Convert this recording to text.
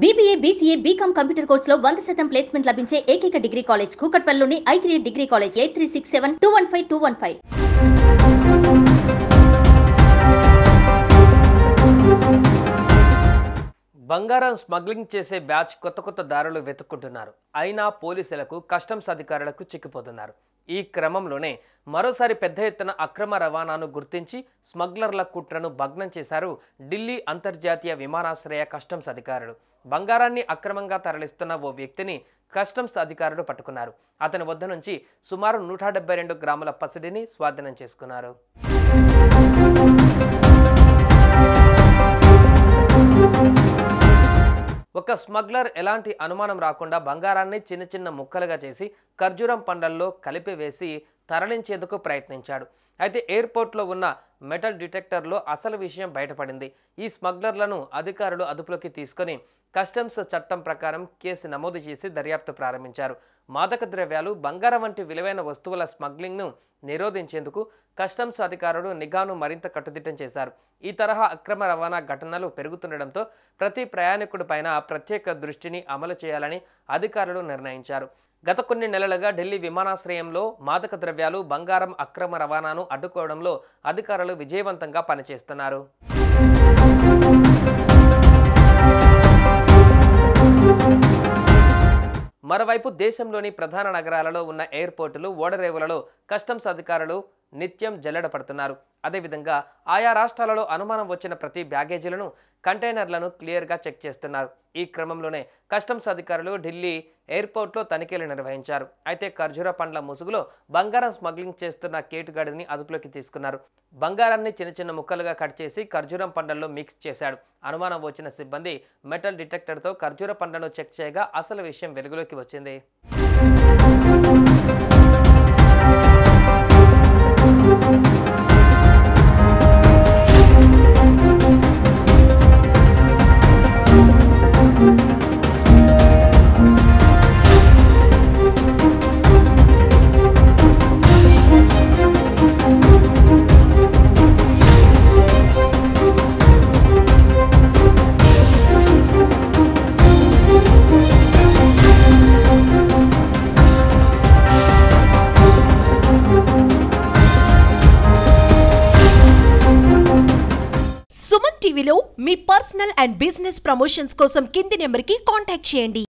BBA, BCA, BCom computer కోర్సులో 100% placement లభించే ఏకైక డిగ్రీ కాలేజ్ కూకట్పల్లిలోని I3 డిగ్రీ కాలేజ్ 8367215215. బంగారం స్మగ్లింగ్ చేసే బ్యాచ్ కొత్త దారులు వెతుక్కుంటున్నారు. అయినా పోలీసులకు కస్టమ్స్ అధికారులకు చిక్కిపోతున్నారు. ఈ క్రమంలోనే మరోసారి పెద్ద ఎత్తున అక్రమ రవాణాను గుర్తించి స్మగ్లర్ల కుట్రను భగ్నం చేశారు ఢిల్లీ అంతర్జాతీయ విమానాశ్రయ కస్టమ్స్ అధికారులు. బంగారాన్ని అక్రమంగా తరలిస్తున్న ఓ వ్యక్తిని కస్టమ్స్ అధికారులు పట్టుకున్నారు. అతని వద్ద నుంచి సుమారు 172 గ్రాముల పసిడిని స్వాధీనం చేసుకున్నారు. ఒక స్మగ్లర్ ఎలాంటి అనుమానం రాకుండా బంగారాన్ని చిన్న ముక్కలుగా చేసి ఖర్జూరం పండ్లల్లో కలిపివేసి తరలించేందుకు ప్రయత్నించాడు. అయితే ఎయిర్పోర్ట్లో ఉన్న మెటల్ డిటెక్టర్లో అసలు విషయం బయటపడింది. ఈ స్మగ్లర్లను అధికారులు అదుపులోకి తీసుకొని కస్టమ్స్ చట్టం ప్రకారం కేసు నమోదు చేసి దర్యాప్తు ప్రారంభించారు. మాదక ద్రవ్యాలు, బంగారం వంటి విలువైన వస్తువుల స్మగ్లింగ్ను నిరోధించేందుకు కస్టమ్స్ అధికారులు నిఘాను మరింత కట్టుదిట్టం చేశారు. ఈ తరహా అక్రమ రవాణా ఘటనలు పెరుగుతుండటంతో ప్రతి ప్రయాణికుడిపైన ప్రత్యేక దృష్టిని అమలు చేయాలని అధికారులు నిర్ణయించారు. గత కొన్ని నెలలుగా ఢిల్లీ విమానాశ్రయంలో మాదక ద్రవ్యాలు, బంగారం అక్రమ రవాణాను అడ్డుకోవడంలో అధికారులు విజయవంతంగా పనిచేస్తున్నారు. మరోవైపు దేశంలోని ప్రధాన నగరాలలో ఉన్న ఎయిర్పోర్టులు, ఓడరేవులలో కస్టమ్స్ అధికారులు నిత్యం జల్లెడ పడుతున్నారు. అదేవిధంగా ఆయా రాష్ట్రాలలో అనుమానం వచ్చిన ప్రతి బ్యాగేజీలను, కంటైనర్లను క్లియర్గా చెక్ చేస్తున్నారు. ఈ క్రమంలోనే కస్టమ్స్ అధికారులు ఢిల్లీ ఎయిర్పోర్ట్లో తనిఖీలు నిర్వహించారు. అయితే ఖర్జూర పండ్ల ముసుగులో బంగారం స్మగ్లింగ్ చేస్తున్న కేటుగాడిని అదుపులోకి తీసుకున్నారు. బంగారాన్ని చిన్న ముక్కలుగా కట్ చేసి ఖర్జూరం పండ్లలో మిక్స్ చేశాడు. అనుమానం వచ్చిన సిబ్బంది మెటల్ డిటెక్టర్తో ఖర్జూర పండ్లను చెక్ చేయగా అసలు విషయం వెలుగులోకి వచ్చింది. సుమన్ టీవీలో మీ పర్సనల్ అండ్ బిజినెస్ ప్రమోషన్స్ కోసం కింది నెంబర్కి కాంటాక్ట్ చేయండి.